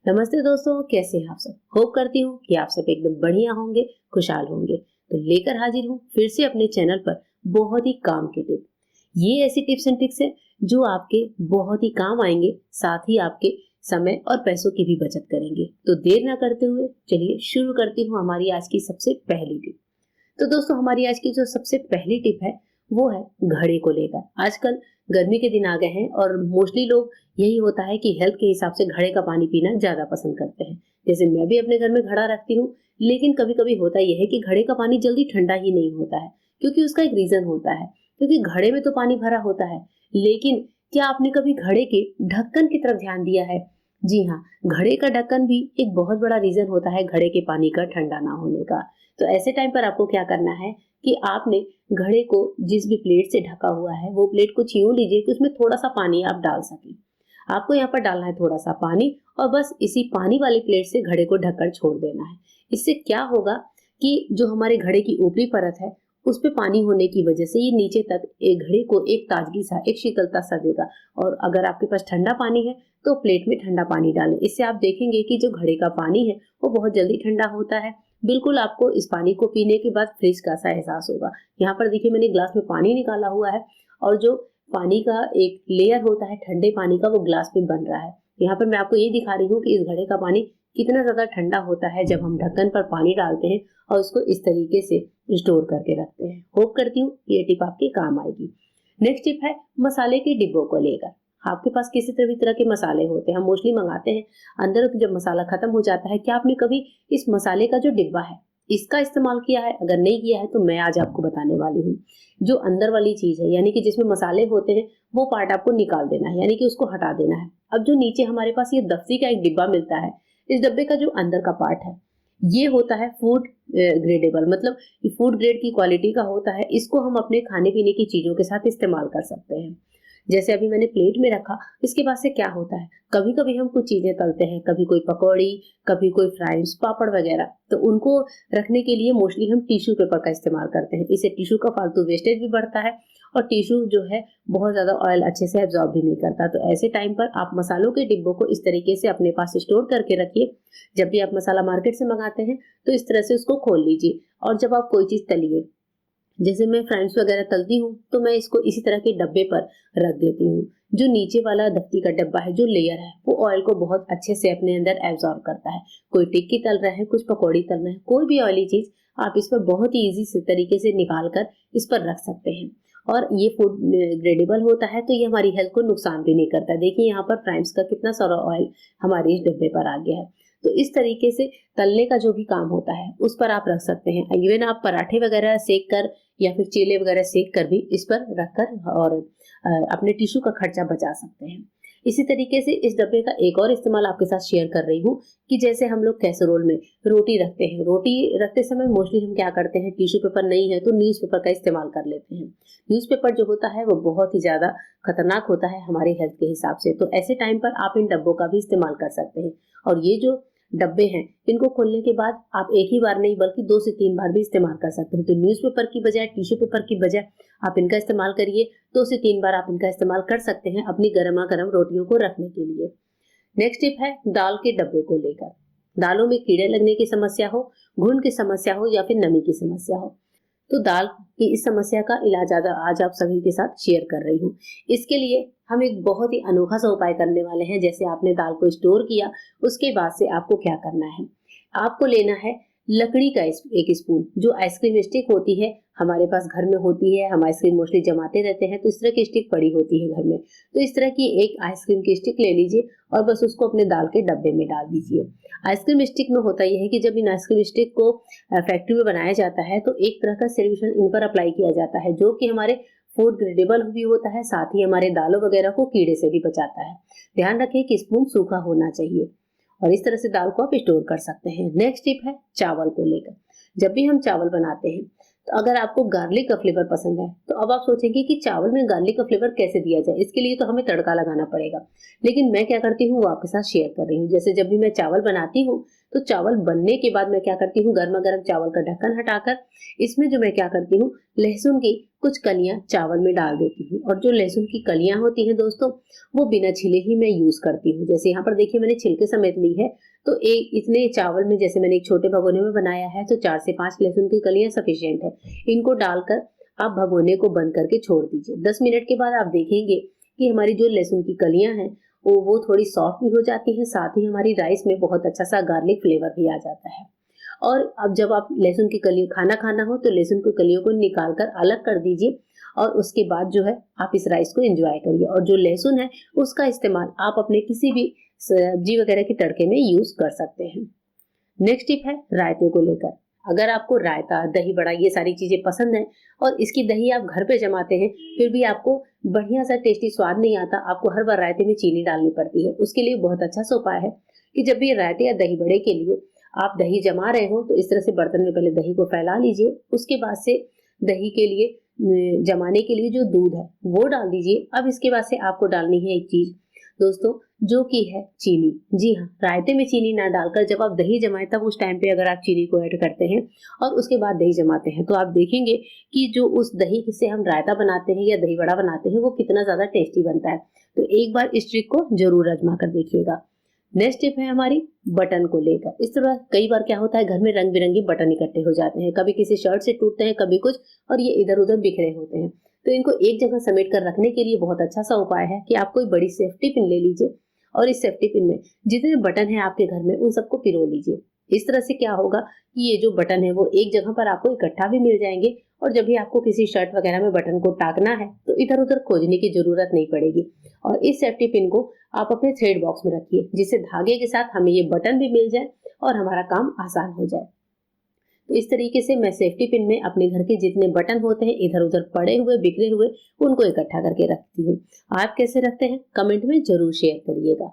नमस्ते दोस्तों, कैसे हैं आप सब। होप करती हूँ कि आप सब एकदम बढ़िया होंगे, खुशहाल होंगे। तो लेकर हाजिर हूँ फिर से अपने चैनल पर बहुत ही काम के टिप। ये ऐसी टिप्स एंड ट्रिक्स है जो आपके बहुत ही काम आएंगे, साथ ही आपके समय और पैसों की भी बचत करेंगे। तो देर ना करते हुए चलिए शुरू करती हूँ हमारी आज की सबसे पहली टिप। तो दोस्तों, हमारी आज की जो सबसे पहली टिप है वो है घड़े को लेकर। आजकल गर्मी के दिन आ गए हैं और मोस्टली लोग यही होता है कि हेल्थ के हिसाब से घड़े का पानी पीना ज्यादा पसंद करते हैं। जैसे मैं भी अपने घर में घड़ा रखती हूँ, लेकिन कभी कभी होता यह है कि घड़े का पानी जल्दी ठंडा ही नहीं होता है, क्योंकि उसका एक रीजन होता है। क्योंकि घड़े में तो पानी भरा होता है, लेकिन क्या आपने कभी घड़े के ढक्कन की तरफ ध्यान दिया है? जी हाँ, घड़े का ढक्कन भी एक बहुत बड़ा रीजन होता है घड़े के पानी का ठंडा ना होने का। तो ऐसे टाइम पर आपको क्या करना है कि आपने घड़े को जिस भी प्लेट से ढका हुआ है वो प्लेट को यूं लीजिए कि उसमें थोड़ा सा पानी आप डाल सकें। आपको यहाँ पर डालना है थोड़ा सा पानी, और बस इसी पानी वाली प्लेट से घड़े को ढककर छोड़ देना है। इससे क्या होगा कि जो हमारे घड़े की ऊपरी परत है उस पे पानी होने की वजह से ये नीचे तक एक घड़े को एक ताजगी सा, एक शीतलता सा देगा। और अगर आपके पास ठंडा पानी है तो प्लेट में ठंडा पानी डालें। इससे आप देखेंगे कि जो घड़े का पानी है वो बहुत जल्दी ठंडा होता है। बिल्कुल आपको इस पानी को पीने के बाद फ्रिज का सा एहसास होगा। यहाँ पर देखिए, मैंने ग्लास में पानी निकाला हुआ है और जो पानी का एक लेयर होता है ठंडे पानी का, वो ग्लास में बन रहा है। यहाँ पर मैं आपको ये दिखा रही हूँ कि इस घड़े का पानी कितना ज्यादा ठंडा होता है जब हम ढक्कन पर पानी डालते हैं और उसको इस तरीके से स्टोर करके रखते हैं। होप करती हूँ ये टिप आपके काम आएगी। नेक्स्ट टिप है मसाले के डिब्बों को लेकर। आपके पास किसी तरह के मसाले होते हैं, हम मोस्टली मंगाते हैं, अंदर जब मसाला खत्म हो जाता है। क्या आपने कभी इस मसाले का जो डिब्बा है इसका इस्तेमाल किया है? अगर नहीं किया है तो मैं आज आपको बताने वाली हूँ। जो अंदर वाली चीज है, यानी कि जिसमें मसाले होते हैं, वो पार्ट आपको निकाल देना है, यानी कि उसको हटा देना है। अब जो नीचे हमारे पास ये दफ्ती का एक डिब्बा मिलता है, इस डब्बे का जो अंदर का पार्ट है ये होता है फूड ग्रेडेबल, मतलब फूड ग्रेड की क्वालिटी का होता है। इसको हम अपने खाने पीने की चीजों के साथ इस्तेमाल कर सकते हैं। जैसे अभी मैंने प्लेट में रखा, इसके बाद से क्या होता है, कभी कभी हम कुछ चीजें तलते हैं, कभी कोई पकौड़ी, कभी कोई फ्राइज, पापड़ वगैरह, तो उनको रखने के लिए मोस्टली हम टिश्यू पेपर का इस्तेमाल करते हैं। इससे टिश्यू का फालतू वेस्टेज भी बढ़ता है और टिश्यू जो है बहुत ज्यादा ऑयल अच्छे से एब्जॉर्ब भी नहीं करता। तो ऐसे टाइम पर आप मसालों के डिब्बों को इस तरीके से अपने पास स्टोर करके रखिए। जब भी आप मसाला मार्केट से मंगाते हैं तो इस तरह से उसको खोल लीजिए, और जब आप कोई चीज तलिए, जैसे मैं फ्राइज वगैरह तलती हूँ, तो मैं इसको इसी तरह के डब्बे पर रख देती हूँ। जो नीचे वाला दफ्ती का डब्बा है, जो लेयर है, वो ऑयल को बहुत अच्छे से अपने अंदर एब्जॉर्ब करता है। कोई टिक्की तल रहा है, कुछ पकौड़ी तल रहे हैं, कोई भी ऑयली चीज आप इस पर बहुत ही इजी से तरीके से निकाल कर इस पर रख सकते हैं। और ये फूड ग्रेडेबल होता है, तो ये हमारी हेल्थ को नुकसान भी नहीं करता। देखिए यहाँ पर फ्राइज का कितना सारा ऑयल हमारे इस डब्बे पर आ गया है। तो इस तरीके से तलने का जो भी काम होता है उस पर आप रख सकते हैं। इवन आप पराठे वगैरह सेक कर या फिर चीले वगैरह सेक कर भी इस पर रखकर और अपने टिश्यू का खर्चा बचा सकते हैं। इसी तरीके से इस डब्बे का एक और इस्तेमाल आपके साथ शेयर कर रही हूँ कि जैसे हम लोग कैसरोल में रोटी रखते हैं, रोटी रखते समय मोस्टली हम क्या करते हैं, टिश्यू पेपर नहीं है तो न्यूज़पेपर का इस्तेमाल कर लेते हैं। न्यूज़पेपर जो होता है वो बहुत ही ज्यादा खतरनाक होता है हमारी हेल्थ के हिसाब से। तो ऐसे टाइम पर आप इन डब्बों का भी इस्तेमाल कर सकते हैं। और ये जो डब्बे हैं, इनको खोलने के बाद आप एक ही बार नहीं बल्कि 2 से 3 बार भी इस्तेमाल कर सकते हैं। तो न्यूज़पेपर की बजाय, टिश्यू पेपर की बजाय आप इनका इस्तेमाल करिए। 2 से 3 बार आप इनका इस्तेमाल कर सकते हैं अपनी गर्मा गर्म रोटियों को रखने के लिए। नेक्स्ट टिप है दाल के डब्बे को लेकर। दालों में कीड़े लगने की समस्या हो, घुन की समस्या हो या फिर नमी की समस्या हो, तो दाल की इस समस्या का इलाज आज आप सभी के साथ शेयर कर रही हूँ। इसके लिए हम एक बहुत ही अनोखा सा उपाय करने वाले हैं। जैसे आपने दाल को स्टोर किया, उसके बाद से आपको क्या करना है, आपको लेना है लकड़ी का एक स्पून। जो आइसक्रीम स्टिक होती है हमारे पास घर में होती है, हम आइसक्रीम मोस्टली जमाते रहते हैं, तो इस तरह की स्टिक पड़ी होती है घर में। तो इस तरह की एक आइसक्रीम की स्टिक ले लीजिए और बस उसको अपने दाल के डब्बे में डाल दीजिए। आइसक्रीम स्टिक में होता यह है कि जब इन आइसक्रीम स्टिक को फैक्ट्री में बनाया जाता है तो एक तरह का सोल्यूशन इन पर अप्लाई किया जाता है जो कि हमारे फूड ग्रेडेबल भी होता है, साथ ही हमारे दालों वगैरह को कीड़े से भी बचाता है। ध्यान रखिए कि स्पून सूखा होना चाहिए और इस तरह से दाल को आप स्टोर कर सकते हैं। नेक्स्ट टिप है चावल को लेकर। जब भी हम चावल बनाते हैं तो अगर आपको गार्लिक का फ्लेवर पसंद है तो अब आप सोचेंगे कि चावल में गार्लिक का फ्लेवर कैसे दिया जाए, इसके लिए तो हमें तड़का लगाना पड़ेगा। लेकिन मैं क्या करती हूँ वो आपके साथ शेयर कर रही हूँ। जैसे जब भी मैं चावल बनाती हूँ तो चावल बनने के बाद मैं क्या करती हूँ, गर्मा गर्म चावल का ढक्कन हटाकर इसमें जो मैं क्या करती हूँ, लहसुन की कुछ कलियां चावल में डाल देती हूँ। और जो लहसुन की कलियां होती हैं दोस्तों, वो बिना छिले ही मैं यूज करती हूँ। जैसे यहाँ पर देखिए मैंने छिलके समेत ली है, तो एक इतने चावल में, जैसे मैंने एक छोटे भगोने में बनाया है, तो 4 से 5 लहसुन की कलियां सफिशिएंट है। इनको डालकर आप भगोने को बंद करके छोड़ दीजिए। 10 मिनट के बाद आप देखेंगे कि हमारी जो लहसुन की कलियां हैं वो थोड़ी सॉफ्ट भी हो जाती है, साथ ही हमारी राइस में बहुत अच्छा सा गार्लिक फ्लेवर भी आ जाता है। और अब जब आप लहसुन की कलियों खाना खाना हो तो लहसुन की कलियों को निकाल कर अलग कर दीजिए, और उसके बाद जो है आप इस राइस को एंजॉय करिए। और जो लहसुन है उसका इस्तेमाल आप अपने किसी भी सब्जी वगैरह के तड़के में यूज कर सकते हैं। नेक्स्ट टिप है रायते को लेकर। अगर आपको रायता, दही बड़ा ये सारी चीजें पसंद है और इसकी दही आप घर पे जमाते हैं, फिर भी आपको बढ़िया सा टेस्टी स्वाद नहीं आता, आपको हर बार रायते में चीनी डालनी पड़ती है, उसके लिए बहुत अच्छा सा उपाय है कि जब भी रायते या दही बड़े के लिए आप दही जमा रहे हो, तो इस तरह से बर्तन में पहले दही को फैला लीजिए। उसके बाद से दही के लिए जमाने के लिए जो दूध है वो डाल दीजिए। अब इसके बाद से आपको डालनी है एक चीज दोस्तों, जो कि है चीनी। जी हाँ, रायते में चीनी ना डालकर जब आप दही जमाएं तब उस टाइम पे अगर आप चीनी को ऐड करते हैं और उसके बाद दही जमाते हैं, तो आप देखेंगे कि जो उस दही से हम रायता बनाते हैं या दही बड़ा बनाते हैं वो कितना ज्यादा टेस्टी बनता है। तो एक बार इस ट्रिक को जरूर आजमा कर देखिएगा। नेक्स्ट टिप है हमारी बटन को लेकर। इस तरह कई बार क्या होता है, घर में रंग बिरंगी बटन इकट्ठे हो जाते हैं, कभी किसी शर्ट से टूटते हैं, कभी कुछ, और ये इधर उधर बिखरे होते हैं। तो इनको एक जगह समेट कर रखने के लिए बहुत अच्छा सा उपाय है कि आप कोई बड़ी सेफ्टी पिन ले लीजिए और इस सेफ्टी पिन में जितने बटन है आपके घर में उन सबको पिरो लीजिए। इस तरह से क्या होगा कि ये जो बटन है वो एक जगह पर आपको इकट्ठा भी मिल जाएंगे, और जब भी आपको किसी शर्ट वगैरह में बटन को टाकना है तो इधर उधर खोजने की जरूरत नहीं पड़ेगी। और इस सेफ्टी पिन को आप अपने थ्रेड बॉक्स में रखिए, जिससे धागे के साथ हमें ये बटन भी मिल जाए और हमारा काम आसान हो जाए। तो इस तरीके से मैं सेफ्टी पिन में अपने घर के जितने बटन होते हैं इधर उधर पड़े हुए बिखरे हुए उनको इकट्ठा करके रखती हूँ। आप कैसे रखते हैं कमेंट में जरूर शेयर करिएगा।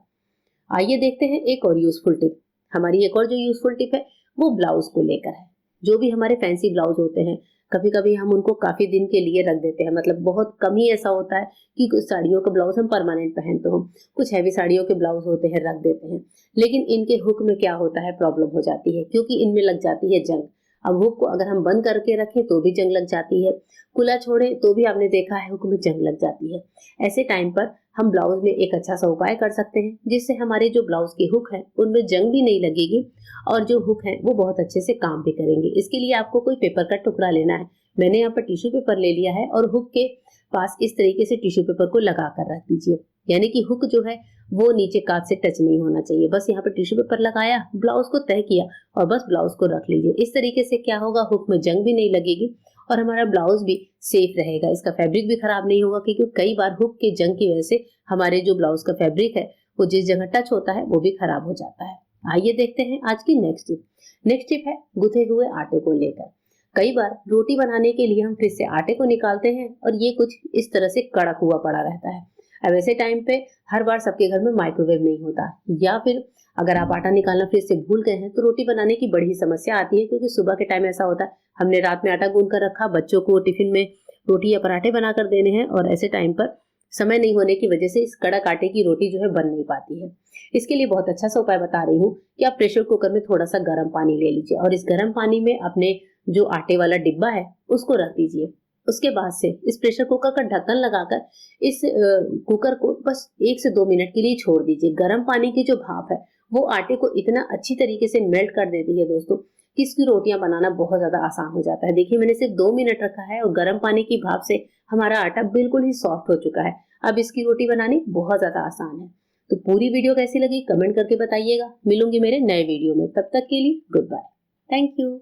आइए देखते हैं एक और यूजफुल टिप। हमारी एक और जो यूजफुल टिप है वो ब्लाउज को लेकर है। जो भी हमारे फैंसी ब्लाउज होते हैं, कभी कभी हम उनको काफी दिन के लिए रख देते हैं, मतलब बहुत कम ही ऐसा होता है कि कुछ साड़ियों का ब्लाउज हम परमानेंट पहनते हो, कुछ हैवी साड़ियों के ब्लाउज होते हैं रख देते हैं, लेकिन इनके हुक में क्या होता है, प्रॉब्लम हो जाती है, क्योंकि इनमें लग जाती है जंग। अब हुक को अगर हम बंद करके रखें तो भी जंग लग जाती है, खुला छोड़े तो भी आपने देखा है हुक में जंग लग जाती है। ऐसे टाइम पर हम ब्लाउज में एक अच्छा सा उपाय कर सकते हैं, जिससे हमारे जो ब्लाउज की हुक है उनमें जंग भी नहीं लगेगी और जो हुक है वो बहुत अच्छे से काम भी करेंगे। इसके लिए आपको कोई पेपर का टुकड़ा लेना है। मैंने यहाँ पर टिश्यू पेपर ले लिया है और हुक के पास इस तरीके से टिश्यू पेपर को लगा कर रख दीजिए, यानी कि हुक जो है वो नीचे काज से टच नहीं होना चाहिए। बस यहाँ पर टिश्यू पेपर लगाया, ब्लाउज को तय किया और बस ब्लाउज को रख लीजिए। इस तरीके से क्या होगा, हुक में जंग भी नहीं लगेगी और हमारा ब्लाउज भी सेफ रहेगा, इसका फैब्रिक भी खराब नहीं होगा, क्योंकि कई बार हुक के जंग की वजह से हमारे जो ब्लाउज का फैब्रिक है वो जिस जगह टच होता है वो भी खराब हो जाता है। आइए देखते हैं आज की नेक्स्ट टिप। नेक्स्ट टिप है गुथे हुए आटे को लेकर। कई बार रोटी बनाने के लिए हम फ्रिज से आटे को निकालते हैं और ये कुछ इस तरह से कड़क हुआ पड़ा रहता है। अब ऐसे टाइम पे हर बार सबके घर में माइक्रोवेव नहीं होता, या फिर अगर आप आटा निकालना फ्रिज से भूल गए हैं तो रोटी बनाने की बड़ी समस्या आती है, क्योंकि सुबह के टाइम ऐसा होता है हमने रात में आटा गूंद कर रखा, बच्चों को टिफिन में रोटी या पराठे बनाकर देने हैं और ऐसे टाइम पर समय नहीं होने की वजह से इस कड़क आटे की रोटी जो है बन नहीं पाती है। इसके लिए बहुत अच्छा सा उपाय बता रही हूँ कि आप प्रेशर कुकर में थोड़ा सा गर्म पानी ले लीजिए और इस गर्म पानी में अपने जो आटे वाला डिब्बा है उसको रख दीजिए। उसके बाद से इस प्रेशर कुकर का ढक्कन लगाकर इस कुकर को बस 1 से 2 मिनट के लिए छोड़ दीजिए। गर्म पानी की जो भाप है वो आटे को इतना अच्छी तरीके से मेल्ट कर देती है दोस्तों कि इसकी रोटियां बनाना बहुत ज्यादा आसान हो जाता है। देखिए मैंने सिर्फ 2 मिनट रखा है और गर्म पानी की भाप से हमारा आटा बिल्कुल ही सॉफ्ट हो चुका है। अब इसकी रोटी बनानी बहुत ज्यादा आसान है। तो पूरी वीडियो कैसी लगी कमेंट करके बताइएगा। मिलूंगी मेरे नए वीडियो में, तब तक के लिए गुड बाय, थैंक यू।